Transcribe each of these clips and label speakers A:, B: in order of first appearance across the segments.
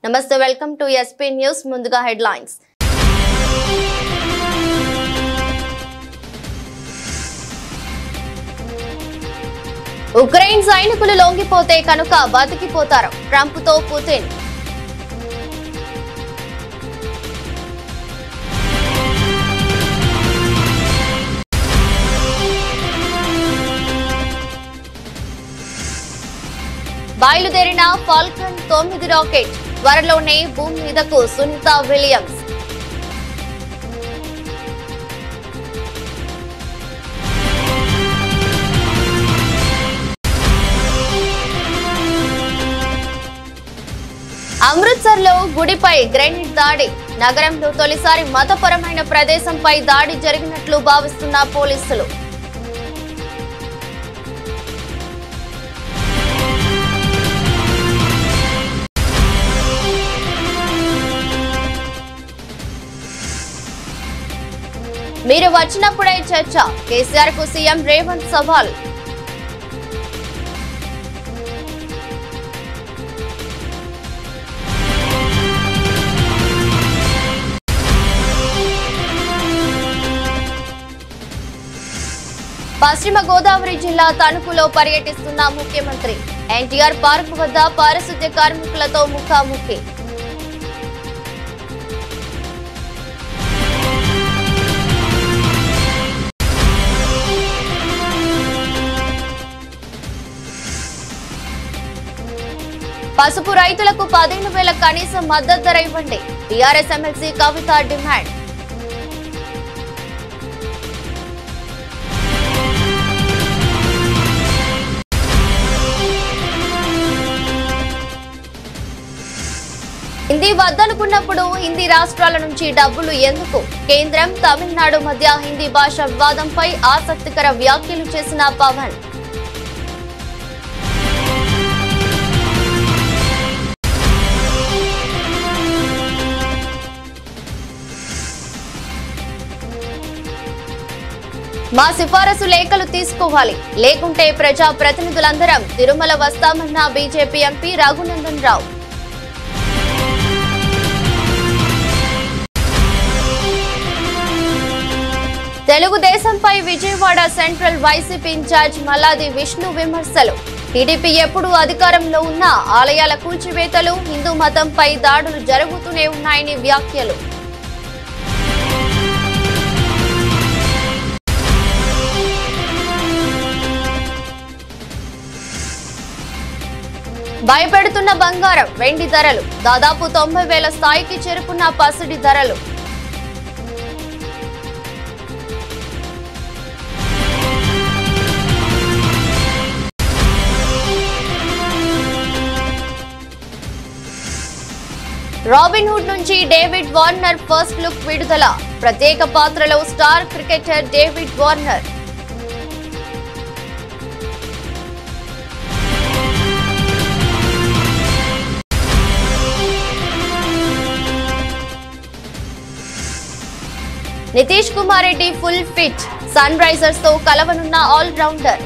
A: నమస్తే welcome to SP news ముందుగా headlines Ukraine సైనికులు లొంగిపోతే కనుక బతికిపోతారు ట్రంప్ తో పుతిన్ బయలుదేరిన ఫాల్కన్ 9 రాకెట్ త్వరలోనే భూమి మీదకు సునీత విలియమ్స్ అమృత్సర్ లో గుడిపై గ్రెనేడ్ దాడి నగరంలో తొలిసారి మతపరమైన ప్రదేశంపై దాడి జరిగినట్లు భావిస్తున్న పోలీసులు మీరు వచ్చినప్పుడే చర్చ కేసీఆర్ కు సీఎం రేవంత్ సవాల్ పశ్చిమ గోదావరి జిల్లా తణుకులో పర్యటిస్తున్న ముఖ్యమంత్రి ఎన్టీఆర్ పార్క్ వద్ద పారిశుద్ధ్య కార్మికులతో ముఖాముఖి పసుపు రైతులకు 15,000 కనీస మద్దతు ధర ఇవ్వండి టీఆర్ఎస్ ఎమ్మెల్సీ కవిత డిమాండ్ హిందీ వద్దనుకున్నప్పుడు హిందీ రాష్ట్రాల నుంచి డబ్బులు ఎందుకు కేంద్రం తమిళనాడు మధ్య హిందీ భాష వివాదంపై ఆసక్తికర వ్యాఖ్యలు చేసిన పవన్ మా సిఫారసు లేఖలు తీసుకోవాలి లేకుంటే ప్రజా ప్రతినిధులందరం తిరుమల వస్తామన్న బీజేపీ ఎంపీ రఘునందన్ రావు తెలుగుదేశంపై Vijayawada central YCP incharge Malladi Vishnu విమర్శలు టీడీపీ ఎప్పుడు అధికారంలో ఉన్న ఆలయాల కూల్చివేతలు హిందూ మతంపై దాడులు జరుగుతూనే ఉన్నాయని వ్యాఖ్యలు భయపెడుతున్న బంగారం వెండి ధరలు దాదాపు 90,000 స్థాయికి చేరుకున్న పసిడి ధరలు రాబిన్హుడ్ నుంచి డేవిడ్ వార్నర్ ఫస్ట్ లుక్ విడుదల ప్రత్యేక పాత్రలో star cricketer David Warner Nitish Kumar Reddy full fit Sunrisers తో కలవనున్న ఆల్ రౌండర్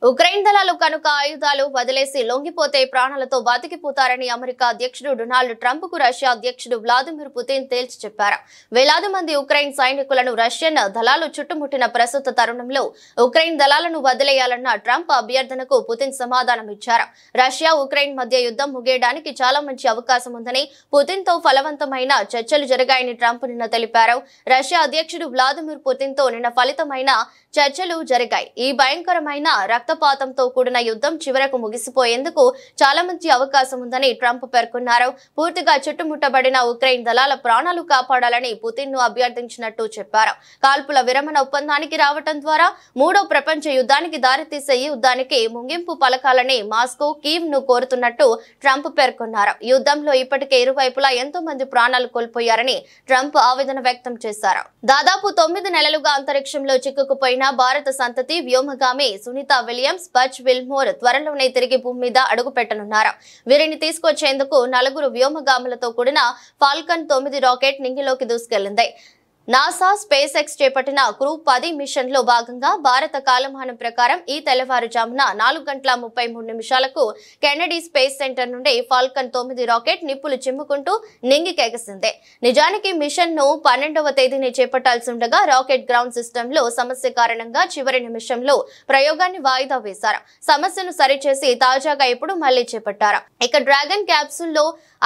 A: ఉక్రెయిన్ దళాలు కనుక ఆయుధాలు వదిలేసి లొంగిపోతే ప్రాణాలతో బతికిపోతారని అమెరికా అధ్యక్షుడు డొనాల్డ్ ట్రంప్ కు రష్యా అధ్యక్షుడు వ్లాదిమిర్ పుతిన్ తేల్చి చెప్పారు. వేలాది మంది ఉక్రెయిన్ సైనికులను రష్యన్ దళాలు చుట్టుముట్టిన ప్రస్తుత తరుణంలో ఉక్రెయిన్ దళాలను వదిలేయాలన్న ట్రంప్ అభ్యర్థనకు పుతిన్ సమాధానం ఇచ్చారు. రష్యా ఉక్రెయిన్ మధ్య యుద్ధం ముగియడానికి చాలా మంచి అవకాశం ఉందని పుతిన్ తో ఫలవంతమైన చర్చలు జరిగాయని ట్రంప్ నిన్న తెలిపారు. రష్యా అధ్యక్షుడు వ్లాదిమిర్ పుతిన్ తో నిన్న ఫలితమైన చర్చలు జరిగాయి. ఈ భయంకరమైన రక్తపాతంతో కూడిన యుద్ధం చివరకు ముగిసిపోయేందుకు చాలా మంచి అవకాశం ఉందని ట్రంప్ పేర్కొన్నారు. పూర్తిగా చుట్టుముట్టబడిన ఉక్రెయిన్ దళాల ప్రాణాలు కాపాడాలని పుతిన్ ను అభ్యర్థించినట్టు చెప్పారు. కాల్పుల విరమణ ఒప్పందానికి రావటం ద్వారా మూడో ప్రపంచ యుద్ధానికి దారితీసే ఈ యుద్ధానికి ముగింపు పలకాలని మాస్కో కీవ్ ను కోరుతున్నట్టు ట్రంప్ పేర్కొన్నారు. యుద్ధంలో ఇప్పటికే ఇరువైపులా ఎంతో మంది ప్రాణాలు కోల్పోయారని ట్రంప్ ఆవేదన వ్యక్తం చేశారు. దాదాపు 9 నెలలుగా అంతరిక్షంలో చిక్కుకుపోయిన భారత సంతతి వ్యోమగామి సునీత విలియమ్స్ బచ్ విల్మోర్ త్వరలోనే తిరిగి భూమి మీద అడుగు పెట్టనున్నారు. వీరిని తీసుకొచ్చేందుకు 4 వ్యోమగాములతో కూడిన ఫాల్కన్ 9 రాకెట్ నింగిలోకి దూసుకెళ్లింది. నాసా స్పేస్ ఎక్స్ చేపట్టిన క్రూ 10 మిషన్ లో భాగంగా భారత కాలమానం ప్రకారం ఈ తెల్లవారుజామున 4:33 కెనడీ స్పేస్ సెంటర్ నుండి ఫాల్కన్ 9 రాకెట్ నిప్పులు చిమ్ముకుంటూ నింగికెగసింది. నిజానికి మిషన్ ను 12వ తేదీనే చేపట్టాల్సి ఉండగా రాకెట్ గ్రౌండ్ సిస్టమ్ లో సమస్య కారణంగా చివరి నిమిషంలో ప్రయోగాన్ని వాయిదా వేశారు. సమస్యను సరిచేసి తాజాగా ఇప్పుడు మళ్లీ చేపట్టారు. ఇక డ్రాగన్ క్యాప్సూల్ లో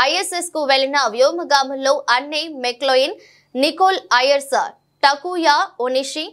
A: ISS కు వెళ్లిన వ్యోమగాముల్లో Anne McClain, Nichole Ayers, Takuya Onishi,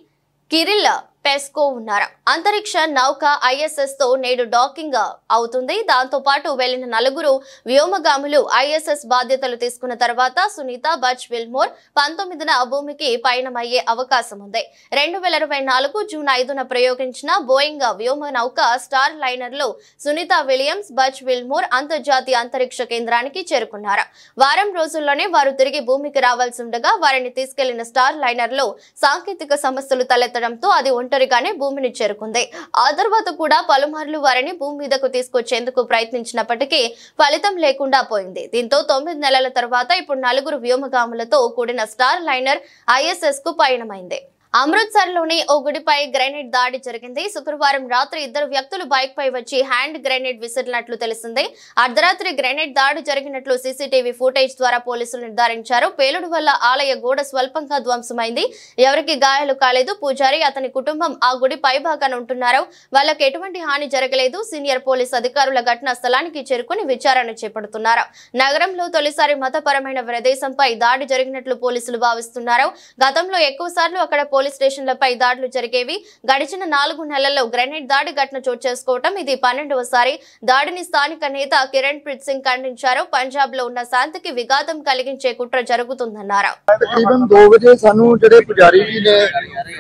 A: Kirill Peskov ఉన్నారు. అంతరిక్ష నౌక ISS తో నేడు డాకింగ్ అవుతుంది. దాంతో పాటు వెళ్లిన 4 వ్యోమగాములు ISS బాధ్యతలు తీసుకున్న తర్వాత సునీత బచ్ విల్మోర్ 19న భూమికి పయనమయ్యే అవకాశం ఉంది. 2024 జూన్ 5న ప్రయోగించిన బోయింగ్ వ్యోమ నౌక స్టార్ లైనర్ లో సునీత విలియమ్స్, బచ్ విల్మోర్ అంతర్జాతీయ అంతరిక్ష కేంద్రానికి చేరుకున్నారు. వారం రోజుల్లోనే వారు తిరిగి భూమికి రావాల్సి ఉండగా వారిని తీసుకెళ్లిన స్టార్ లైనర్ లో సాంకేతిక సమస్యలు తలెత్తడంతో అది ఒంటరిగానే భూమిని చేరుకుంది. ఆ తర్వాత కూడా పలుమార్లు వారిని భూమి మీదకు తీసుకొచ్చేందుకు ప్రయత్నించినప్పటికీ ఫలితం లేకుండా పోయింది. దీంతో 9 నెలల తర్వాత ఇప్పుడు 4 వ్యోమగాములతో కూడిన స్టార్ లైనర్ ISS కు పయనమైంది. అమృత్సర్ లోని ఓ గుడిపై గ్రెనేడ్ దాడి జరిగింది. శుక్రవారం రాత్రి 2 వ్యక్తులు బైక్ పై వచ్చి హ్యాండ్ గ్రెనేడ్ విసిరినట్లు తెలిసింది. అర్ధరాత్రి గ్రెనేడ్ దాడి జరిగినట్లు CCTV ఫుటేజ్ ద్వారా పోలీసులు నిర్ధారించారు. పేలుడు వల్ల ఆలయ గోడ స్వల్పంగా ధ్వంసమైంది. ఎవరికి గాయాలు కాలేదు. పూజారి, అతని కుటుంబం ఆ గుడి పైభాగాన ఉంటున్నారు. వాళ్ళకి ఎటువంటి హాని జరగలేదు. సీనియర్ పోలీస్ అధికారుల ఘటనా స్థలానికి చేరుకుని విచారణ చేపడుతున్నారు. నగరంలో తొలిసారి మతపరమైన ప్రదేశంపై దాడి జరిగినట్లు పోలీసులు భావిస్తున్నారు. గతంలో ఎక్కువసార్లు అక్కడ పోలీస్ స్టేషన్లపై దాడులు జరిగేవి. గడిచిన 4 నెలల్లో గ్రెనేడ్ దాడి ఘటన చోటు చేసుకోవటం ఇది 12వసారి. దాడిని స్థానిక నేత కిరణ్ ప్రీత్ సింగ్ ఖండించారు. పంజాబ్ లో ఉన్న శాంతికి విఘాతం కలిగించే కుట్ర జరుగుతుందన్నారు.
B: तकरीबन 2 बजे सानू जेडे पुजारी जी ने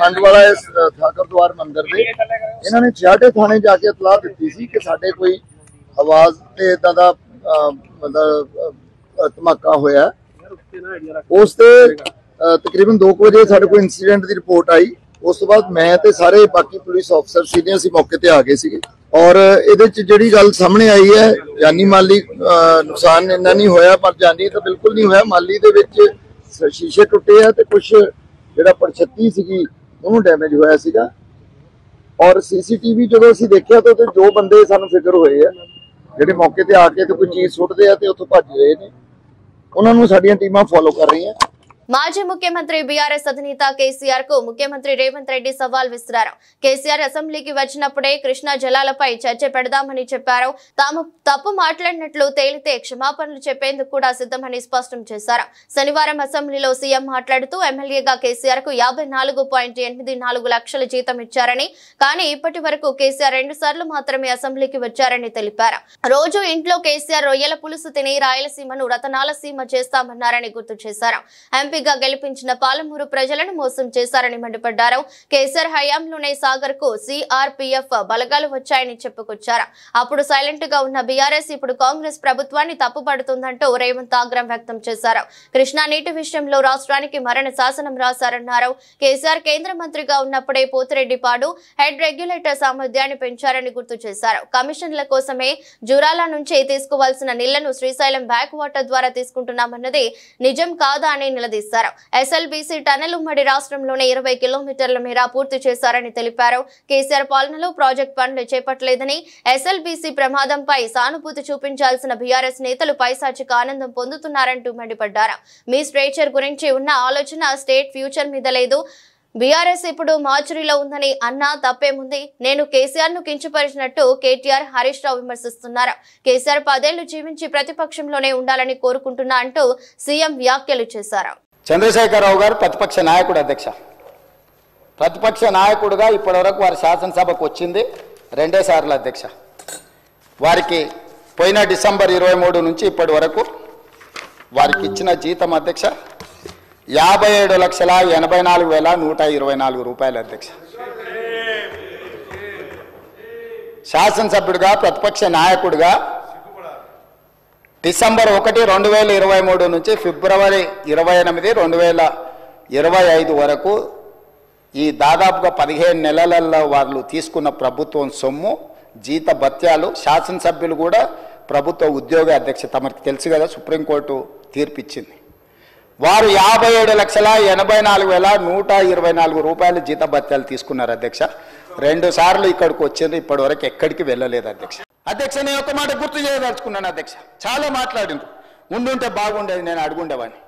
B: खंड वाला ठाकर द्वार मंदिर दे इन्होंने छियाटे थाने जाके इतलाह दी सी कि साडे कोई आवाज ते इदां दा मतलब धमाका होया। उस ते तकरीबन 2 बजे साडे कोई इंसीडेंट दी रिपोर्ट आई। उस तो बाद मैं ते सारे बाकी पुलिस ऑफिसर सीधे असीं मौके ते आ गए सीगे और इहदे च जिहड़ी गल सामने आई है जानी माली नुकसान इन्ना नहीं होया, पर जानी तो बिल्कुल नहीं होया। माली दे विच शीशे टुटे है ते कुछ जिहड़ा परछत्ती सीगी ओनू डैमेज होया सीगा और CCTV जदों असीं देखिया तो 2 बंदे सानू फिकर होए है जिहड़े मौके ते आके ते कोई चीज सुटदे आ ते उत्थों भज रहे ने। उन्हां नूं साडीआं टीमां फॉलो कर रही हैं।
A: మాజీ ముఖ్యమంత్రి బీఆర్ఎస్ అధినేత కేసీఆర్ కు ముఖ్యమంత్రి రేవంత్ రెడ్డి సవాల్ విసిరారు. కేసీఆర్ అసెంబ్లీకి వచ్చినప్పుడే కృష్ణా జలాలపై చర్చ పెడదామని చెప్పారు. తాము తప్పు మాట్లాడినట్లు తేలితే క్షమాపణలు చెప్పేందుకు కూడా సిద్ధమని స్పష్టం చేశారు. శనివారం అసెంబ్లీలో సీఎం మాట్లాడుతూ ఎమ్మెల్యేగా కేసీఆర్ కు 54.84 లక్షల జీతం ఇచ్చారని, కానీ ఇప్పటి వరకు కేసీఆర్ 2 సార్లు మాత్రమే అసెంబ్లీకి వచ్చారని తెలిపారు. రోజు ఇంట్లో కేసీఆర్ రొయ్యల పులుసు తిని రాయలసీమను రతనాల సీమ చేస్తామన్నారని గుర్తు చేశారు. ఎంపీగా గెలిపించిన పాలమూరు ప్రజలను మోసం చేశారని మండిపడ్డారు. కేసీఆర్ హయాంలోనే సాగర్ కు CRPF బలగాలు వచ్చాయని చెప్పుకొచ్చారు. అప్పుడు సైలెంట్ గా ఉన్న బీఆర్ఎస్ ఇప్పుడు కాంగ్రెస్ ప్రభుత్వాన్ని తప్పుపడుతుందంటూ రేవంత్ ఆగ్రహం వ్యక్తం చేశారు. కృష్ణా నీటి విషయంలో రాష్ట్రానికి మరణ శాసనం రాశారన్నారు. కేసీఆర్ కేంద్ర మంత్రిగా ఉన్నప్పుడే పోతిరెడ్డిపాడు హెడ్ రెగ్యులేటర్ సామర్థ్యాన్ని పెంచారని గుర్తు చేశారు. కమిషన్ల కోసమే జూరాల నుంచి తీసుకోవాల్సిన నీళ్లను శ్రీశైలం బ్యాక్ వాటర్ ద్వారా తీసుకుంటున్నామన్నది నిజం కాదా అని నిలదీశారు. SLBC టనెల్ ఉమ్మడి రాష్ట్రంలోనే 20 కిలోమీటర్ల మేర పూర్తి చేశారని తెలిపారు. కేసీఆర్ పాలనలో ప్రాజెక్ట్ పనులు చేపట్టలేదని, SLBC ప్రమాదంపై సానుభూతి చూపించాల్సిన బీఆర్ఎస్ నేతలు పైశాచిక ఆనందం పొందుతున్నారంటూ మండిపడ్డారు. మీ స్ట్రేచర్ గురించి ఉన్న ఆలోచన స్టేట్ ఫ్యూచర్ మీద లేదు. బీఆర్ఎస్ ఇప్పుడు మార్చురీలో ఉందని అన్నా తప్పేముంది? నేను కేసీఆర్ ను కించపరిచినట్టు కేటీఆర్, హరీష్ రావు విమర్శిస్తున్నారు. కేసీఆర్ 10 ఏళ్లు జీవించి ప్రతిపక్షంలోనే ఉండాలని కోరుకుంటున్నా అంటూ సీఎం వ్యాఖ్యలు చేశారు.
C: చంద్రశేఖరరావు గారు ప్రతిపక్ష నాయకుడు, అధ్యక్ష ప్రతిపక్ష నాయకుడుగా ఇప్పటివరకు వారి శాసనసభకు వచ్చింది 2 సార్లు అధ్యక్ష. వారికి పోయిన డిసెంబర్ 23 నుంచి ఇప్పటి వరకు వారికి ఇచ్చిన జీతం అధ్యక్ష 57,84,124 రూపాయలు అధ్యక్ష. శాసనసభ్యుడిగా ప్రతిపక్ష నాయకుడిగా డిసెంబర్ 1, 2023 నుంచి ఫిబ్రవరి 28, 2025 వరకు ఈ దాదాపుగా 15 నెలలలో వాళ్ళు తీసుకున్న ప్రభుత్వం సొమ్ము, జీత భత్యాలు, శాసనసభ్యులు కూడా ప్రభుత్వ ఉద్యోగ అధ్యక్ష తమకు తెలుసు కదా, సుప్రీంకోర్టు తీర్పిచ్చింది. వారు 57,84,124 రూపాయలు జీతభత్యాలు తీసుకున్నారు అధ్యక్ష. 2 సార్లు ఇక్కడికి వచ్చింది, ఇప్పటి వరకు ఎక్కడికి వెళ్ళలేదు అధ్యక్ష. అధ్యక్ష, నేను ఒక మాట గుర్తు చేయదలుచుకున్నాను అధ్యక్ష. చాలా మాట్లాడిండ్రు, ఉండుంటే బాగుండేది, నేను అడుగుండేవాడిని.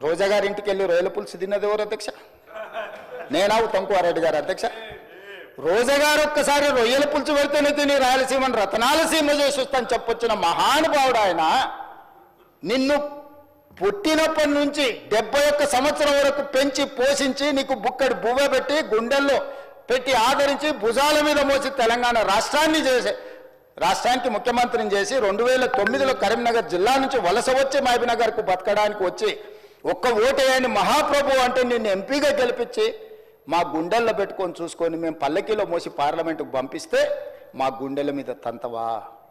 C: రోజా గారి ఇంటికి వెళ్ళి రొయ్యల పులుసు తిన్నది ఎవరు అధ్యక్ష? నేనా ఉత్తమ్ కుమార్ రెడ్డి గారు అధ్యక్ష? రోజా గారు ఒక్కసారి రొయ్యల పులుసు పెడితేనే తిని రాయలసీమను రతనాలసీమ చేసి వస్తాను చెప్పొచ్చిన మహానుభావుడు ఆయన. నిన్ను పుట్టినప్పటి నుంచి 71 సంవత్సరం వరకు పెంచి పోషించి నీకు బుక్కడి బువ్వ పెట్టి గుండెల్లో పెట్టి ఆదరించి భుజాల మీద మోసి తెలంగాణ రాష్ట్రానికి ముఖ్యమంత్రిని చేసి 2009లో కరీంనగర్ జిల్లా నుంచి వలస వచ్చి మహబూబ్నగర్కు బతకడానికి వచ్చి ఒక్క ఓటేయని మహాప్రభు అంటే నిన్ను ఎంపీగా గెలిపించి మా గుండెల్లో పెట్టుకొని చూసుకొని మేము పల్లకీలో మోసి పార్లమెంటుకు పంపిస్తే మా గుండెల మీద తంతవా?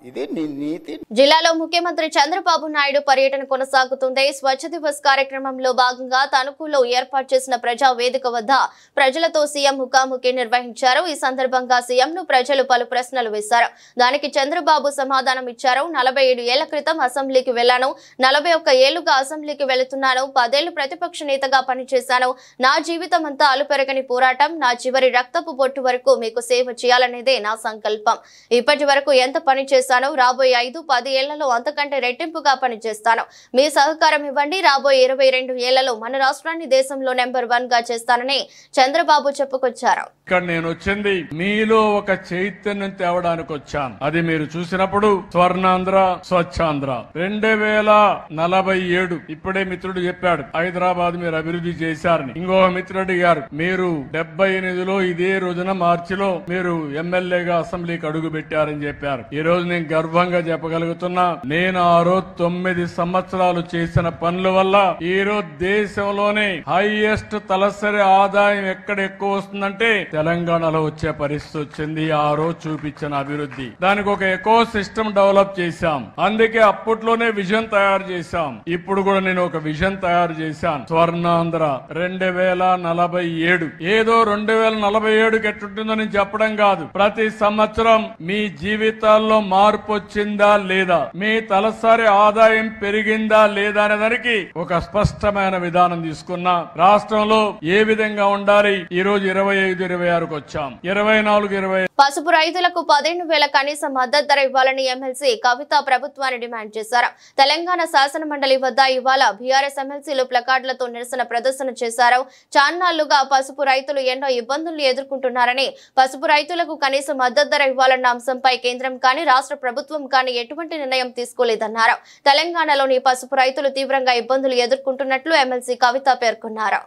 C: ఇది నీ నీతి.
A: జిల్లాలో ముఖ్యమంత్రి చంద్రబాబు నాయుడు పర్యటన కొనసాగుతుంది. స్వచ్ఛ దివస్ కార్యక్రమంలో భాగంగా తణుకులో ఏర్పాటు చేసిన ప్రజా వేదిక వద్ద ప్రజలతో సీఎం ముఖాముఖి నిర్వహించారు. ఈ సందర్భంగా సీఎంను ప్రజలు పలు ప్రశ్నలు వేశారు. దానికి చంద్రబాబు సమాధానం ఇచ్చారు. 47 ఏళ్ల క్రితం అసెంబ్లీకి వెళ్లాను, 41 ఏళ్లుగా అసెంబ్లీకి వెళుతున్నాను, 10 ఏళ్లు ప్రతిపక్ష నేతగా పనిచేశాను. నా జీవితం అంతా అలుపెరగని పోరాటం, నా చివరి రక్తపు బొట్టు వరకు మీకు సేవ చేయాలనేదే నా సంకల్పం. ఇప్పటి వరకు ఎంత పని చేశాను, రాబోయే 5-10 ఏళ్లలో అంతకంటే రెట్టింపుగా పనిచేస్తాను. మీ సహకారం ఇవ్వండి. రాబోయే 22 ఏళ్లలో మన రాష్ట్రాన్ని దేశంలో నెంబర్ 1 గా చేస్తానని చంద్రబాబు చెప్పుకొచ్చారు.
D: ఇక్కడ నేను వచ్చింది మీలో ఒక చైతన్యం తేవడానికి వచ్చాను. అది మీరు చూసినప్పుడు స్వర్ణాంధ్ర, స్వచ్ఛాంధ్ర 2047 ఇప్పుడే మిత్రుడు చెప్పాడు హైదరాబాద్ మీరు అభివృద్ధి చేశారని. ఇంకొక మిత్రుడు గారు మీరు 78లో ఇదే రోజున మార్చిలో మీరు ఎమ్మెల్యేగా అసెంబ్లీకి అడుగు పెట్టారని చెప్పారు. ఈ రోజు నేను గర్వంగా చెప్పగలుగుతున్నా, నేను ఆ రోజు 9 సంవత్సరాలు చేసిన పనుల వల్ల ఈ రోజు దేశంలోనే హైయెస్ట్ తలసరి ఆదాయం ఎక్కడ ఎక్కువ వస్తుందంటే తెలంగాణలో వచ్చే పరిస్థితి వచ్చింది. ఆ రోజు చూపించిన అభివృద్ధి, దానికి ఒక ఎకో సిస్టమ్ డెవలప్ చేశాం. అందుకే అప్పట్లోనే విజన్ తయారు చేశాం. ఇప్పుడు కూడా నేను ఒక విజన్ తయారు చేశాను, స్వర్ణాంధ్ర 2047. ఏదో 2047కి ఎట్టుంటుందో నేను చెప్పడం కాదు. ప్రతి సంవత్సరం మీ జీవితాల్లో మార్పు వచ్చిందా లేదా, మీ తలసరి ఆదాయం పెరిగిందా లేదా అనే దానికి ఒక స్పష్టమైన విధానం తీసుకున్నా. రాష్ట్రంలో ఏ విధంగా ఉండాలి, ఈ రోజు 25-26కు వచ్చాం. 24-25
A: పసుపు రైతులకు 15,000 కనీస మద్దతు ధర ఇవ్వాలని ఎమ్మెల్సీ కవిత ప్రభుత్వాన్ని డిమాండ్ చేశారు. తెలంగాణ శాసన మండలి వద్ద ఇవాళ బీఆర్ఎస్ ఎమ్మెల్సీలు ప్లకార్డులతో నిరసన ప్రదర్శన చేశారు. చాన్నాళ్లుగా పసుపు రైతులు ఎన్నో ఇబ్బందులు ఎదుర్కొంటున్నారని, పసుపు రైతులకు కనీస మద్దతు ధర ఇవ్వాలన్న అంశంపై కేంద్రం కానీ రాష్ట్ర ప్రభుత్వం కానీ ఎటువంటి నిర్ణయం తీసుకోలేదన్నారు. తెలంగాణలోని పసుపు రైతులు తీవ్రంగా ఇబ్బందులు ఎదుర్కొంటున్నట్లు ఎమ్మెల్సీ కవిత పేర్కొన్నారు.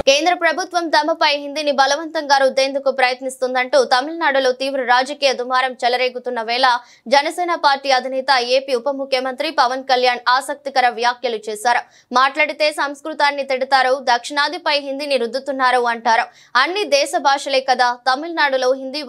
A: కేంద్ర ప్రభుత్వం తమపై హిందీని బలవంతంగా రుద్దేందుకు ప్రయత్నిస్తుందంటూ తమిళనాడులో తీవ్ర రాజకీయ దుమారం చెలరేగుతున్న వేళ జనసేన పార్టీ అధినేత ఏపీ ఉప ముఖ్యమంత్రి పవన్ కళ్యాణ్ ఆసక్తికర వ్యాఖ్యలు చేశారు. మాట్లాడితే సంస్కృతాన్ని తిడతారు, దక్షిణాదిపై హిందీని రుద్దుతున్నారు అంటారు. అన్ని దేశ భాషలే కదా, తమిళనాడులో హిందీ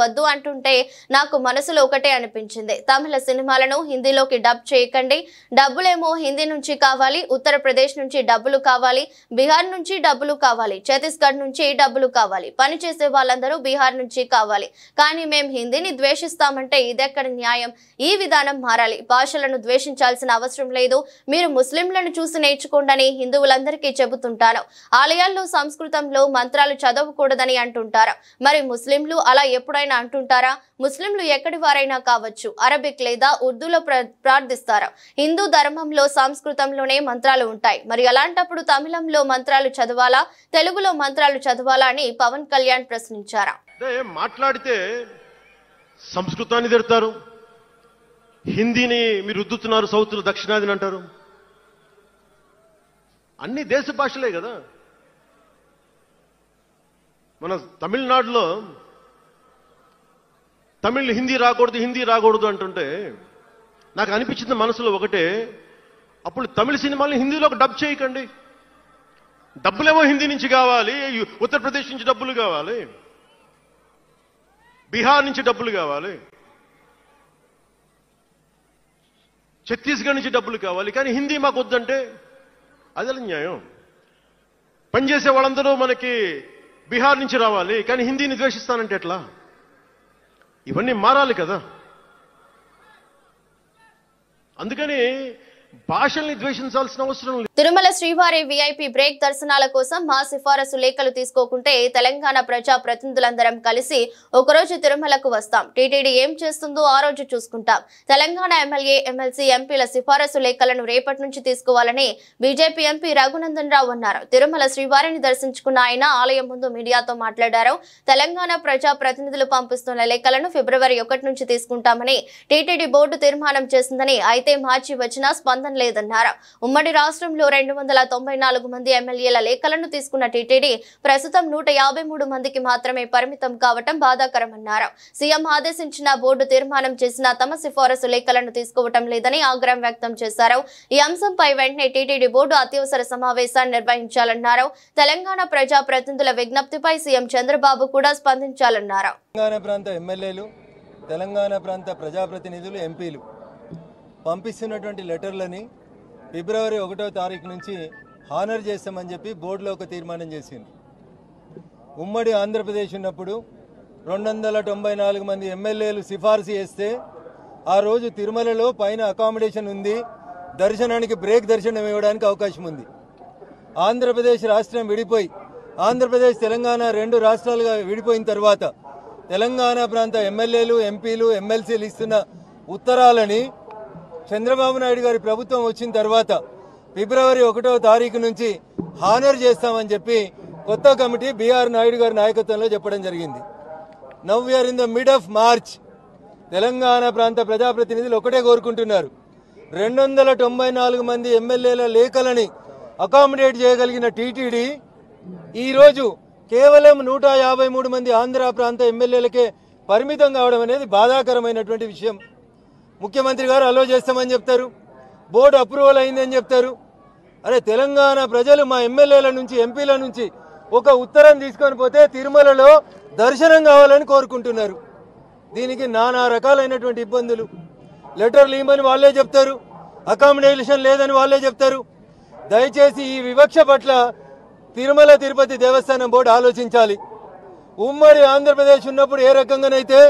A: వద్దు అంటుంటే నాకు మనసులో ఒకటే అనిపించింది. తమిళ సినిమాలను హిందీలోకి డబ్ చేయకండి. డబ్బులేమో హిందీ నుంచి కావాలి, ఉత్తరప్రదేశ్ నుంచి డబ్బులు కావాలి, బీహార్ నుంచి డబ్బులు కావాలి, ఛత్తీస్గఢ్ నుంచి డబ్బులు కావాలి, పని చేసే వాళ్ళందరూ బీహార్ నుంచి కావాలి. కానీ మేం హిందీని ద్వేషిస్తామంటే ఇదెక్కడ న్యాయం? ఈ విధానం మారాలి. భాషలను ద్వేషించాల్సిన అవసరం లేదు. మీరు ముస్లింలను చూసి నేర్చుకోండి హిందువులందరికీ చెబుతుంటాను. ఆలయాల్లో సంస్కృతంలో మంత్రాలు చదవకూడదని అంటుంటారు. మరి ముస్లింలు అలా ఎప్పుడైనా అంటుంటారా? ముస్లింలు ఎక్కడి వారైనా కావచ్చు, అరబిక్ లేదా ఉర్దూలో ప్రార్థిస్తారు. హిందూ ధర్మంలో సంస్కృతంలోనే మంత్రాలు ఉంటాయి. మరి అలాంటప్పుడు తమిళంలో మంత్రాలు చదవాలా, తెలుగులో మంత్రాలు చదవాలా అని పవన్ కళ్యాణ్ ప్రశ్నించారు.
E: మాట్లాడితే సంస్కృతాన్ని తిడతారు, హిందీని మీరు రుద్దుతున్నారు, సౌత్ దక్షిణాదిని అంటారు. అన్ని దేశ భాషలే కదా. మన తమిళనాడులో తమిళ్ హిందీ రాకూడదు అంటుంటే నాకు అనిపించింది మనసులో ఒకటే, అప్పుడు తమిళ సినిమాల్ని హిందీలోకి డబ్ చేయకండి. డబ్బులేమో హిందీ నుంచి కావాలి, ఉత్తరప్రదేశ్ నుంచి డబ్బులు కావాలి, బీహార్ నుంచి డబ్బులు కావాలి, ఛత్తీస్గఢ్ నుంచి డబ్బులు కావాలి, కానీ హిందీ మాకు వద్దంటే అది న్యాయం. పనిచేసే వాళ్ళందరూ మనకి బీహార్ నుంచి రావాలి, కానీ హిందీని ద్వేషిస్తానంటే ఎట్లా? ఇవన్నీ మారాలి కదా. అందుకని భాషల్ని ద్వేషించాల్సిన అవసరం లేదు.
A: తిరుమల శ్రీవారి విఐపి బ్రేక్ దర్శనాల కోసం మా సిఫారసు లేఖలు తీసుకోకుంటే తెలంగాణ ప్రజా ప్రతినిధులందరం కలిసి ఒకరోజు తిరుమలకు వస్తాం. టీటీడీ ఏం చేస్తుందో ఆ రోజు చూసుకుంటాం. తెలంగాణ ఎమ్మెల్యే, ఎమ్మెల్సీ, ఎంపీల సిఫారసు లేఖలను రేపటి నుంచి తీసుకోవాలని బీజేపీ ఎంపీ రఘునందన్ రావు అన్నారు. తిరుమల శ్రీవారిని దర్శించుకున్న ఆయన ఆలయం ముందు మీడియాతో మాట్లాడారు. తెలంగాణ ప్రజా ప్రతినిధులు పంపిస్తున్న లేఖలను ఫిబ్రవరి 1 నుంచి తీసుకుంటామని టీటీడీ బోర్డు తీర్మానం చేసిందని, అయితే మార్చి వచ్చినా స్పందన లేదన్నారు. ఉమ్మడి రాష్ట్రంలో 294 మంది ఎమ్మెల్యేల లేఖలను తీసుకున్న టీటీడీ ప్రస్తుతం 153 మందికి మాత్రమే పరిమితం కావటం బాధాకరమన్నారు. సీఎం ఆదేశించిన బోర్డు తీర్మానం చేసిన తమ సిఫారసు లేఖలను తీసుకోవటం లేదని ఆగ్రహం వ్యక్తం చేశారు. ఈ అంశంపై వెంటనే టీటీడీ బోర్డు అత్యవసర సమావేశాన్ని నిర్వహించాలన్నారు. తెలంగాణ ప్రజా ప్రతినిధుల విజ్ఞప్తిపై సీఎం చంద్రబాబు కూడా స్పందించాలన్నారు.
F: తెలంగాణ ప్రాంత ఎమ్మెల్యేలు, తెలంగాణ ప్రాంత ప్రజాప్రతినిధులు, ఎంపీలు పంపిస్తున్నటువంటి లెటర్లని ఫిబ్రవరి 1వ తారీఖు నుంచి హానర్ చేస్తామని చెప్పి బోర్డులో ఒక తీర్మానం చేసింది. ఉమ్మడి ఆంధ్రప్రదేశ్ ఉన్నప్పుడు 294 మంది ఎమ్మెల్యేలు సిఫార్సు చేస్తే ఆ రోజు తిరుమలలో పైన అకామిడేషన్ ఉంది, దర్శనానికి బ్రేక్ దర్శనం ఇవ్వడానికి అవకాశం ఉంది. ఆంధ్రప్రదేశ్ రాష్ట్రం విడిపోయి ఆంధ్రప్రదేశ్ తెలంగాణ 2 రాష్ట్రాలుగా విడిపోయిన తర్వాత తెలంగాణ ప్రాంత ఎమ్మెల్యేలు, ఎంపీలు, ఎమ్మెల్సీలు ఇస్తున్న ఉత్తరాలని చంద్రబాబు నాయుడు గారి ప్రభుత్వం వచ్చిన తర్వాత ఫిబ్రవరి 1వ తారీఖు నుంచి హానర్ చేస్తామని చెప్పి కొత్త కమిటీ బీఆర్ నాయుడు గారి నాయకత్వంలో చెప్పడం జరిగింది. Now we're in the mid of March. Telangana ప్రాంత ప్రజాప్రతినిధులు ఒకటే కోరుకుంటున్నారు, 294 మంది ఎమ్మెల్యేల లేఖలని అకామిడేట్ చేయగలిగిన టీటీడీ ఈరోజు కేవలం 153 మంది ఆంధ్ర ప్రాంత ఎమ్మెల్యేలకే పరిమితం కావడం అనేది బాధాకరమైనటువంటి విషయం. ముఖ్యమంత్రి గారు అలో చేస్తామని చెప్తారు, బోర్డు అప్రూవల్ అయిందని చెప్తారు. అరే తెలంగాణ ప్రజలు మా ఎమ్మెల్యేల నుంచి, ఎంపీల నుంచి ఒక ఉత్తరం తీసుకొని పోతే తిరుమలలో దర్శనం కావాలని కోరుకుంటున్నారు. దీనికి నానా రకాలైనటువంటి ఇబ్బందులు. లెటర్లు ఇవ్వమని వాళ్ళే చెప్తారు, అకామిడేషన్ లేదని వాళ్ళే చెప్తారు. దయచేసి ఈ వివక్ష పట్ల తిరుమల తిరుపతి దేవస్థానం బోర్డు ఆలోచించాలి. ఉమ్మడి ఆంధ్రప్రదేశ్ ఉన్నప్పుడు ఏ రకంగానైతే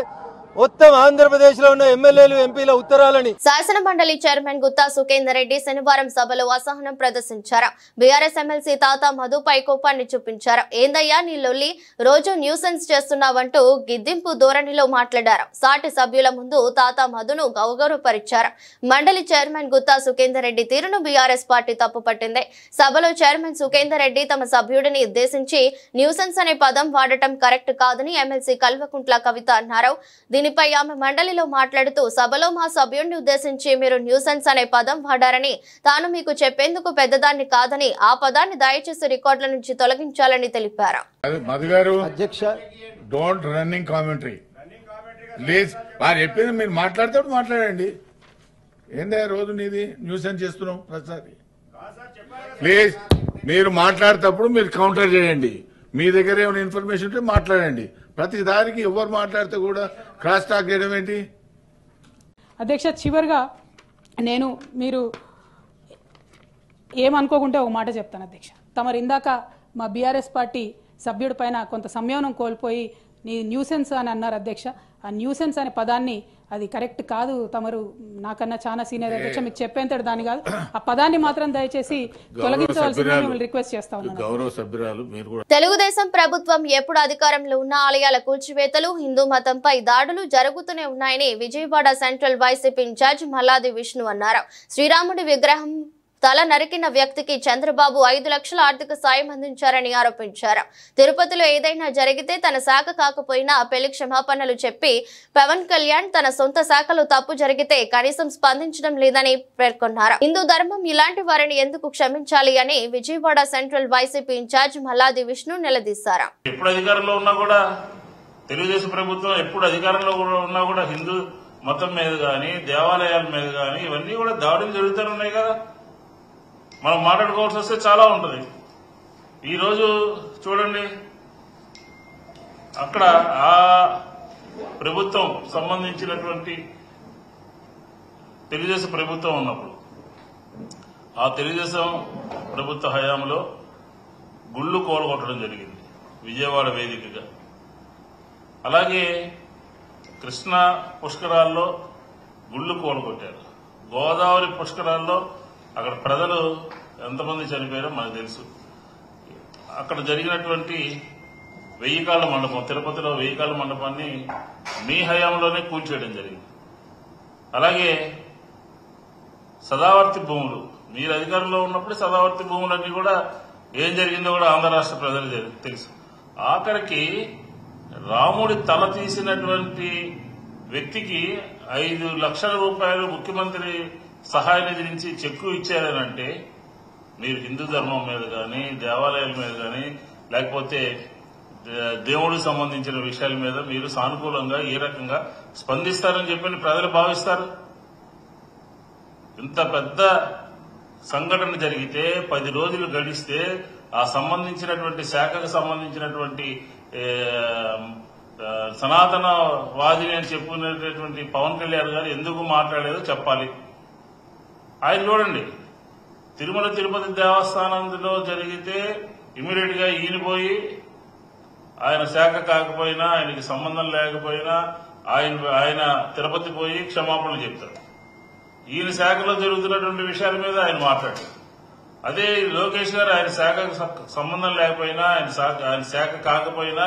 F: మొత్తం ఆంధ్రప్రదేశ్ లో ఉన్న ఎమ్మెల్యేలు, ఎంపీల ఉత్తరాలని.
A: శాసన మండలి చైర్మన్ గుత్తా సుఖేందర్ రెడ్డి శనివారం సభలో అసహనం ప్రదర్శించారు. బీఆర్ఎస్ ఎమ్మెల్సీ తాతా మధుపై కోపాన్ని చూపించారు. ఏందయ్యా నీ లొల్లి, రోజు న్యూసెన్స్ చేస్తున్నావంటూ గిద్దింపు ధోరణిలో మాట్లాడారు. సాటి సభ్యుల ముందు తాతా మధును గౌరవపరిచారు. మండలి చైర్మన్ గుత్తా సుఖేందర్ రెడ్డి తీరును బీఆర్ఎస్ పార్టీ తప్పుపట్టింది. సభలో చైర్మన్ సుఖేందర్ రెడ్డి తమ సభ్యుడిని ఉద్దేశించి న్యూసెన్స్ అనే పదం వాడటం కరెక్ట్ కాదని ఎమ్మెల్సీ కల్వకుంట్ల కవిత అన్నారు. దీనిపై ఆమె మండలిలో మాట్లాడుతూ సభలో మా సభ్యుడిని ఉద్దేశించి మీరు న్యూసెన్స్ అనే పదం వాడారని, తాను మీకు చెప్పేందుకు పెద్దదాన్ని కాదని, ఆ పదాన్ని దయచేసి రికార్డుల నుంచి తొలగించాలని తెలిపారు.
G: అధ్యక్ష, డోంట్ రన్నింగ్ కామెంటరీ ప్లీజ్. వారు చెప్పింది మీరు మాట్లాడితే మాట్లాడండి. ఏందా రోజు నీది న్యూసెన్స్ చేస్తున్నావు ప్రతిసారి. ప్లీజ్ మీరు మాట్లాడేటప్పుడు మీరు కౌంటర్ చేయండి. మీ దగ్గర ఏమైనా ఇన్ఫర్మేషన్ ఉంటే మాట్లాడండి. ప్రతి దానికి ఎవరు మాట్లాడితే కూడా క్రాస్ టాక్ చేయడం ఏంటి?
H: అధ్యక్ష, చివరిగా మీరు ఏమనుకోకుంటే ఒక మాట చెప్తాను అధ్యక్ష. తమరు ఇందాక మా బీఆర్ఎస్ పార్టీ సభ్యుడి పైన కొంత సంయమనం కోల్పోయి నీ న్యూసెన్స్ అని అన్నారు అధ్యక్ష. ఆ న్యూసెన్స్ అనే పదాన్ని అది కరెక్ట్ కాదు. తమరు నాకన్నా చాలా సీనియర్ అధ్యక్ష, మీకు చెప్పేంతటి దాని కాదు. ఆ పదాన్ని మాత్రం దయచేసి తొలగించవలసిందని రిక్వెస్ట్ చేస్తా ఉన్నాను.
A: తెలుగుదేశం ప్రభుత్వం ఎప్పుడు అధికారంలో ఉన్న ఆలయాల కూల్చివేతలు, హిందూ మతంపై దాడులు జరుగుతూనే ఉన్నాయని Vijayawada central YCP incharge Malladi Vishnu అన్నారు. శ్రీరాముడి విగ్రహం తల నరికిన వ్యక్తికి చంద్రబాబు 5 లక్షల ఆర్థిక సాయం అందించారని ఆరోపించారు. తిరుపతిలో ఏదైనా జరిగితే తన శాఖ కాకపోయినా పెళ్లి క్షమాపణలు చెప్పి పవన్ కళ్యాణ్ తన సొంత శాఖలో తప్పు జరిగితే కనీసం స్పందించడం లేదని పేర్కొన్నారు. హిందూ ధర్మం ఇలాంటి వారిని ఎందుకు క్షమించాలి అని Vijayawada central YCP incharge Malladi Vishnu నిలదీశారు.
I: ఎప్పుడు అధికారంలో ఉన్నా కూడా తెలుగుదేశం ప్రభుత్వం ఎప్పుడు అధికారంలో ఉన్నా కూడా హిందూ మతం మీద గాని, దేవాలయాల మీద గాని ఇవన్నీ కూడా దాడులు జరుగుతూనే ఉన్నాయి కదా. మనం మాట్లాడుకోవాల్సి వస్తే చాలా ఉంటుంది. ఈరోజు చూడండి, అక్కడ ఆ ప్రభుత్వం సంబంధించినటువంటి తెలుగుదేశం ప్రభుత్వం ఉన్నప్పుడు, ఆ తెలుగుదేశం ప్రభుత్వ హయాంలో గుళ్ళు కోలగొట్టడం జరిగింది విజయవాడ వేదికగా. అలాగే కృష్ణా పుష్కరాల్లో గుళ్ళు కోలగొట్టారు. గోదావరి పుష్కరాల్లో అక్కడ ప్రజలు ఎంతమంది చనిపోయారో మనకు తెలుసు. అక్కడ జరిగినటువంటి 1000 కాళ్ళ మండపం, తిరుపతిలో 1000 కాళ్ళ మండపాన్ని మీ హయాంలోనే కూల్చేయడం జరిగింది. అలాగే సదావర్తి భూములు, మీరు అధికారంలో ఉన్నప్పుడు సదావర్తి భూములన్నీ కూడా ఏం జరిగిందో కూడా ఆంధ్ర రాష్ట్ర ప్రజలు తెలుసు. ఆఖరికి రాముడి తల తీసినటువంటి వ్యక్తికి 5 లక్షల రూపాయలు ముఖ్యమంత్రి సహాయ నిధి నుంచి చెక్కు ఇచ్చారనంటే మీరు హిందూ ధర్మం మీద కానీ, దేవాలయాల మీద కానీ, లేకపోతే దేవుడికి సంబంధించిన విషయాల మీద మీరు సానుకూలంగా ఏ రకంగా స్పందిస్తారని చెప్పి ప్రజలు భావిస్తారు? ఇంత పెద్ద సంఘటన జరిగితే 10 రోజులు గడిస్తే ఆ సంబంధించినటువంటి శాఖకు సంబంధించినటువంటి సనాతన వాదిని అని చెప్పుకునేటటువంటి పవన్ కళ్యాణ్ గారు ఎందుకు మాట్లాడలేదో చెప్పాలి. ఆయన చూడండి, తిరుమల తిరుపతి దేవస్థానంలో జరిగితే ఇమీడియట్ గా ఈయన పోయి ఆయన శాఖ కాకపోయినా, ఆయనకి సంబంధం లేకపోయినా ఆయన తిరుపతి పోయి క్షమాపణలు చెప్తారు. ఈయన శాఖలో జరుగుతున్నటువంటి విషయాల మీద ఆయన మాట్లాడారు. అదే లోకేష్ గారు ఆయన శాఖకు సంబంధం లేకపోయినా, ఆయన శాఖ కాకపోయినా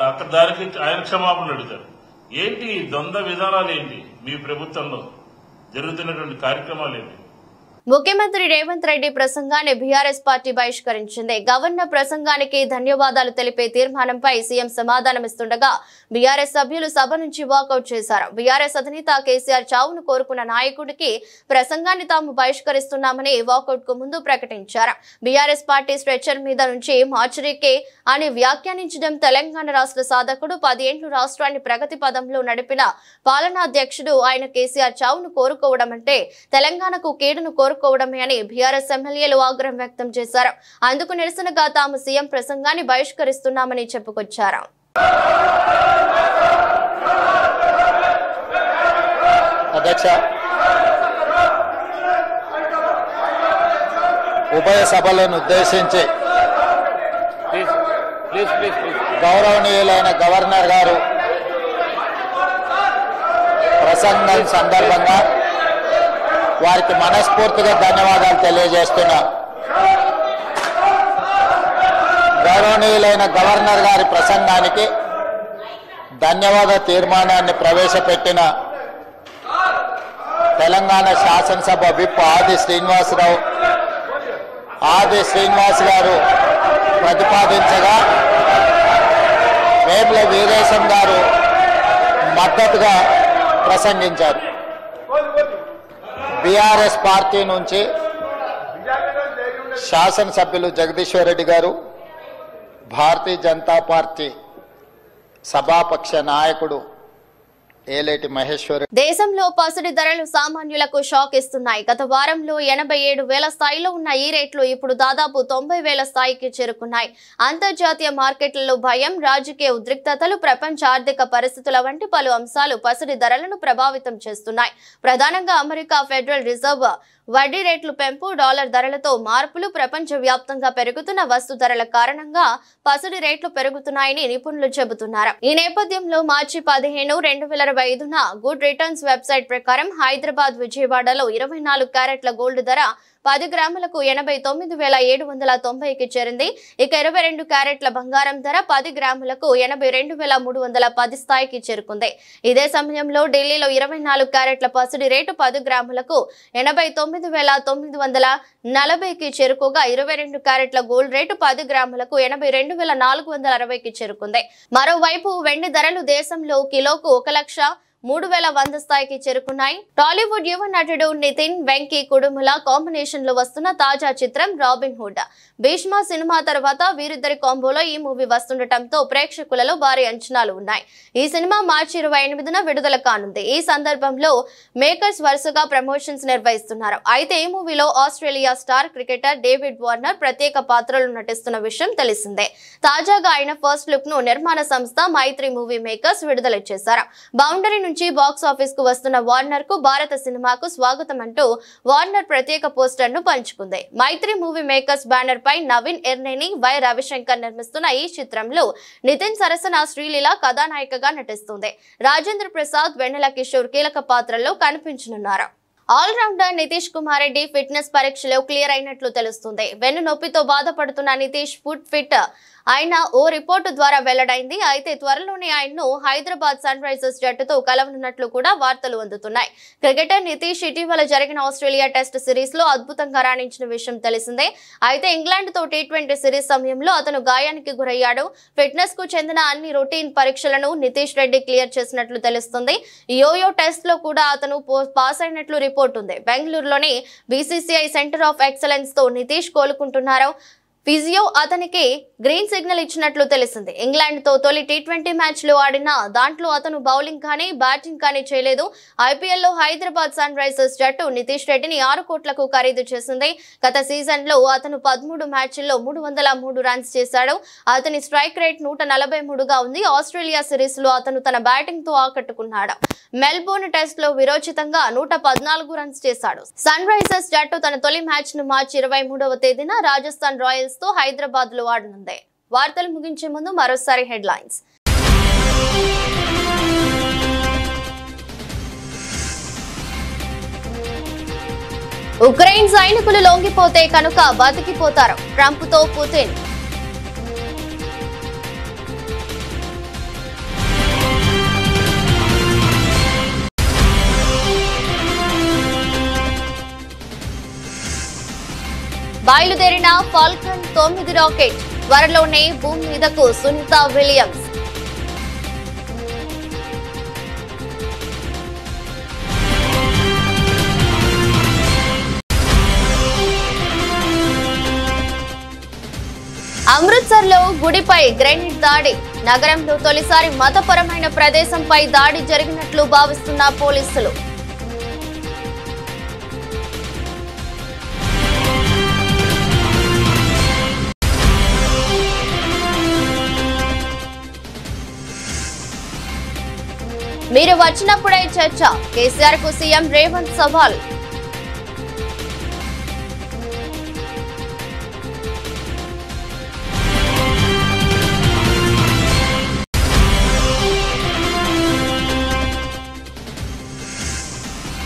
I: అక్కడ దానికి ఆయన క్షమాపణలు అడుగుతారు. ఏంటి ద్వంద్వ విధానాలు? ఏంటి మీ ప్రభుత్వంలో జరుగుతున్నటువంటి కార్యక్రమాలు ఏంటి?
A: ముఖ్యమంత్రి రేవంత్ రెడ్డి ప్రసంగాన్ని బీఆర్ఎస్ పార్టీ బహిష్కరించింది. గవర్నర్ ప్రసంగానికి ధన్యవాదాలు తెలిపే తీర్మానంపై సీఎం సమాధానమిస్తుండగా బీఆర్ఎస్ సభ్యులు సభ నుంచి వాకౌట్ చేశారు. బీఆర్ఎస్ అధినేత కేసీఆర్ చావును కోరుకున్న నాయకుడికి ప్రసంగాన్ని తాము బహిష్కరిస్తున్నామని వాకౌట్ కు ముందు ప్రకటించారు. బీఆర్ఎస్ పార్టీ స్ట్రెచర్ మీద నుంచి మార్చురీకే అని వ్యాఖ్యానించడం తెలంగాణ రాష్ట్ర సాధకుడు, 10 ఏళ్లు రాష్ట్రాన్ని ప్రగతి పదంలో నడిపిన పాలనాధ్యక్షుడు ఆయన కేసీఆర్ చావును కోరుకోవడం అంటే తెలంగాణకు కీడును కోరుకోవడమే అని బీఆర్ఎస్ ఎమ్మెల్యేలు ఆగ్రహం వ్యక్తం చేశారు. అందుకు నిరసనగా తాము సీఎం ప్రసంగాన్ని బహిష్కరిస్తున్నామని చెప్పుకొచ్చారు.
C: అధ్యక్ష, ఉభయ సభలను ఉద్దేశించి గౌరవనీయులైన గవర్నర్ గారు ప్రసంగం సందర్భంగా వారికి మనస్ఫూర్తిగా ధన్యవాదాలు తెలియజేస్తున్నా. గౌరవనీయులైన గవర్నర్ గారి ప్రసంగానికి ధన్యవాద తీర్మానాన్ని ప్రవేశపెట్టిన తెలంగాణ శాసనసభ విప్ ఆది శ్రీనివాస్ గారు ప్రతిపాదించగా వేముల వీరేశం గారు మద్దతుగా ప్రసంగించారు. బీఆర్ఎస్ పార్టీ నుంచి శాసనసభ్యులు జగదీశ్వర్ రెడ్డి గారు, భారతీయ జనతా పార్టీ సభాపక్ష నాయకుడు ఏలేటి మహేశ్వర్.
A: దేశంలో పసిడి ధరలు సామాన్యులకు షాక్ ఇస్తున్నాయి. గత వారంలో 87,000 స్థాయిలో ఉన్న ఈ రేట్లు ఇప్పుడు దాదాపు 90,000 స్థాయికి చేరుకున్నాయి. అంతర్జాతీయ మార్కెట్లలో భయం, రాజకీయ ఉద్రిక్తతలు, ప్రపంచ ఆర్థిక పరిస్థితుల వంటి పలు అంశాలు పసిడి ధరలను ప్రభావితం చేస్తున్నాయి. ప్రధానంగా అమెరికా ఫెడరల్ రిజర్వ్ వడ్డీ రేట్లు పెంపు, డాలర్ ధరలతో మార్పులు, ప్రపంచ వ్యాప్తంగా పెరుగుతున్న వస్తు ధరల కారణంగా పసిడి రేట్లు పెరుగుతున్నాయని నిపుణులు చెబుతున్నారు. ఈ నేపథ్యంలో మార్చి 15, 2025న గుడ్ రిటర్న్స్ వెబ్సైట్ ప్రకారం హైదరాబాద్, విజయవాడలో 24 క్యారెట్ల గోల్డ్ ధర 10 గ్రాములకు 89,790కి చేరింది. ఇక 22 క్యారెట్ల బంగారం ధర 10 గ్రాములకు 82,310 స్థాయికి చేరుకుంది. ఇదే సమయంలో ఢిల్లీలో 24 క్యారెట్ల పసిడి రేటు 10 గ్రాములకు 89,940కి చేరుకోగా 22 క్యారెట్ల గోల్డ్ రేటు 10 గ్రాములకు 82,460కి చేరుకుంది. మరోవైపు వెండి ధరలు దేశంలో కిలోకు 1,03,100 స్థాయికి చేరుకున్నాయి. టాలీవుడ్ యువ నటుడు నితిన్, వెంకీ కుడుముల కాంబినేషన్ లో వస్తున్న తాజా చిత్రం రాబిన్ హుడ్. భీష్మ సినిమా తర్వాత వీరిద్దరి కాంబోలో ఈ మూవీ వస్తుండటంతో ప్రేక్షకులలో భారీ అంచనాలు ఉన్నాయి. ఈ సినిమా మార్చి 28న విడుదల కానుంది. ఈ సందర్భంలో మేకర్స్ వరుసగా ప్రమోషన్స్ నిర్వహిస్తున్నారు. అయితే ఈ మూవీలో Australia star cricketer David Warner ప్రత్యేక పాత్రలో నటిస్తున్న విషయం తెలిసిందే. తాజాగా ఆయన ఫస్ట్ లుక్ ను నిర్మాణ సంస్థ మైత్రి మూవీ మేకర్స్ విడుదల చేశారు. బౌండరీ నుంచి బాక్స్ ఆఫీస్ కు వస్తున్న వార్నర్ కు భారత సినిమాకు స్వాగతం అంటూ వార్నర్ ప్రత్యేక పోస్టర్ ను పంచుకుంది. మైత్రి మూవీ మేకర్స్ బ్యానర్ పై నవీన్ ఎర్నేని, వై రవిశంకర్ నిర్మిస్తున్న ఈ చిత్రంలో నితిన్ సరసన శ్రీలీల కథానాయికగా నటిస్తుంది. రాజేంద్ర ప్రసాద్, వెన్నెల కిషోర్ కీలక పాత్రల్లో కనిపించనున్నారు. All rounder Nitish Kumar Reddy fitness పరీక్షలో క్లియర్ అయినట్లు తెలుస్తుంది. వెన్ను నొప్పితో బాధపడుతున్న నితీష్ ఫుట్ ఫిట్ ఆయన ఓ రిపోర్టు ద్వారా వెల్లడైంది. అయితే త్వరలోనే ఆయన్ను హైదరాబాద్ సన్ రైజర్స్ జట్టుతో కలవనున్నట్లు కూడా వార్తలు అందుతున్నాయి. క్రికెటర్ నితీష్ ఇటీవల జరిగిన ఆస్ట్రేలియా టెస్ట్ సిరీస్ లో అద్భుతంగా రాణించిన విషయం తెలిసిందే. అయితే ఇంగ్లాండ్ తో T20 సిరీస్ సమయంలో అతను గాయానికి గురయ్యాడు. ఫిట్నెస్ కు చెందిన అన్ని రొటీన్ పరీక్షలను నితీష్ రెడ్డి క్లియర్ చేసినట్లు తెలుస్తుంది. యోయో టెస్ట్ లో కూడా అతను పాస్ అయినట్లు రిపోర్ట్ ఉంది. బెంగళూరులోని BCCI సెంటర్ ఆఫ్ ఎక్సలెన్స్ తో నితీష్ కోలుకుంటున్నారు. ఫిజియో అతనికి గ్రీన్ సిగ్నల్ ఇచ్చినట్లు తెలిసింది. ఇంగ్లాండ్ తో తొలి T20 మ్యాచ్ లో ఆడిన దాంట్లో అతను బౌలింగ్ కానీ బ్యాటింగ్ కానీ చేయలేదు. IPL లో హైదరాబాద్ సన్ రైజర్స్ జట్టు నితీష్ రెడ్డిని 6 కోట్లకు ఖరీదు చేసింది. గత సీజన్ లో అతను 13 మ్యాచ్ల్లో 303 రన్స్ చేశాడు. అతని స్ట్రైక్ రేట్ 143గా ఉంది. ఆస్ట్రేలియా సిరీస్ లో అతను తన బ్యాటింగ్ తో ఆకట్టుకున్నాడు. మెల్బోర్న్ టెస్ట్ లో విరోచితంగా 114 రన్స్ చేశాడు. సన్ రైజర్స్ జట్టు తన తొలి మ్యాచ్ ను మార్చి 23వ తేదీన రాజస్థాన్ రాయల్స్ తో హైదరాబాద్ లో ఆడనుంది. వార్తలు ముగించే ముందు మరోసారి హెడ్లైన్స్. ఉక్రెయిన్ సైనికులు లొంగిపోతే కనుక బతికిపోతారు, ట్రంప్ తో పుతిన్. బయలుదేరిన ఫాల్కన్ 9 రాకెట్ త్వరలోనే భూమి మీదకు సునీత విలియమ్స్. అమృత్సర్ లో గుడిపై గ్రెనేడ్ దాడి. నగరంలో తొలిసారి మతపరమైన ప్రదేశంపై దాడి జరిగినట్లు భావిస్తున్న పోలీసులు. మీరు వచ్చినప్పుడే చర్చ, కేసీఆర్ కు సీఎం రేవంత్ సవాల్.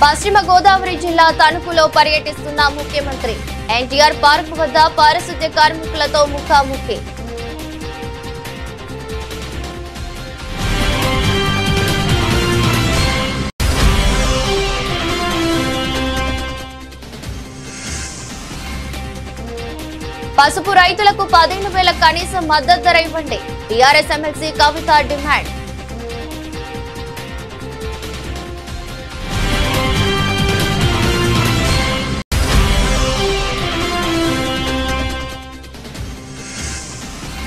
A: పశ్చిమ గోదావరి జిల్లా తణుకులో పర్యటిస్తున్న ముఖ్యమంత్రి. ఎన్టీఆర్ పార్క్ వద్ద పారిశుద్ధ్య కార్మికులతో ముఖాముఖి. పసుపు రైతులకు 15,000 కనీస మద్దతు ధర ఇవ్వండి. టీఆర్ఎస్ ఎమ్మెల్సీ కవిత డిమాండ్.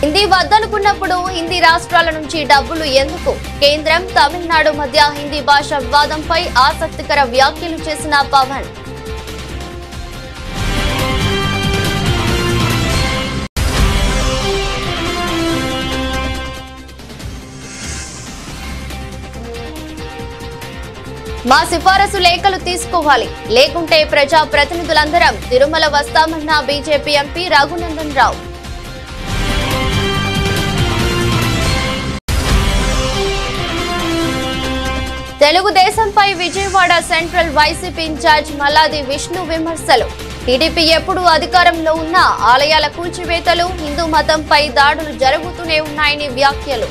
A: హిందీ వద్దనుకున్నప్పుడు హిందీ రాష్ట్రాల నుంచి డబ్బులు ఎందుకు? కేంద్రం, తమిళనాడు మధ్య హిందీ భాష వివాదంపై ఆసక్తికర వ్యాఖ్యలు చేసిన పవన్. మా సిఫారసు లేఖలు తీసుకోవాలి, లేకుంటే ప్రజా ప్రతినిధులందరం తిరుమల వస్తామన్న బీజేపీ ఎంపీ రఘునందన్ రావు. తెలుగుదేశంపై Vijayawada central YCP incharge Malladi Vishnu విమర్శలు. టీడీపీ ఎప్పుడు అధికారంలో ఉన్నా ఆలయాల కూల్చివేతలు, హిందూ మతంపై దాడులు జరుగుతూనే ఉన్నాయని వ్యాఖ్యలు.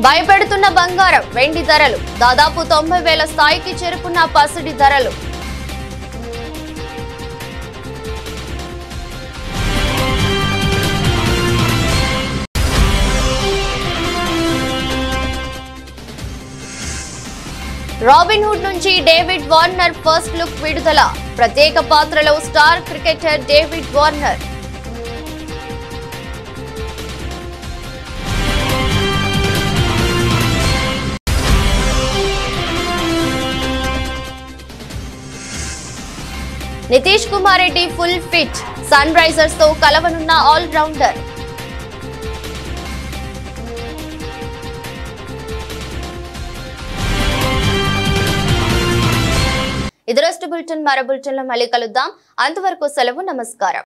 A: భయపెడుతున్న బంగారం, వెండి ధరలు. దాదాపు 90,000 స్థాయికి చేరుకున్న పసిడి ధరలు. రాబిన్ హుడ్ నుంచి డేవిడ్ వార్నర్ ఫస్ట్ లుక్ విడుదల. ప్రత్యేక పాత్రలో star cricketer David Warner. Nitish Kumar Reddy full fit, Sunrisers తో కలవనున్న ఆల్ రౌండర్. ఇది రోజు బులెటిన్. మరో బులెటిన్లో మళ్ళీ కలుద్దాం. అంతవరకు సెలవు. నమస్కారం.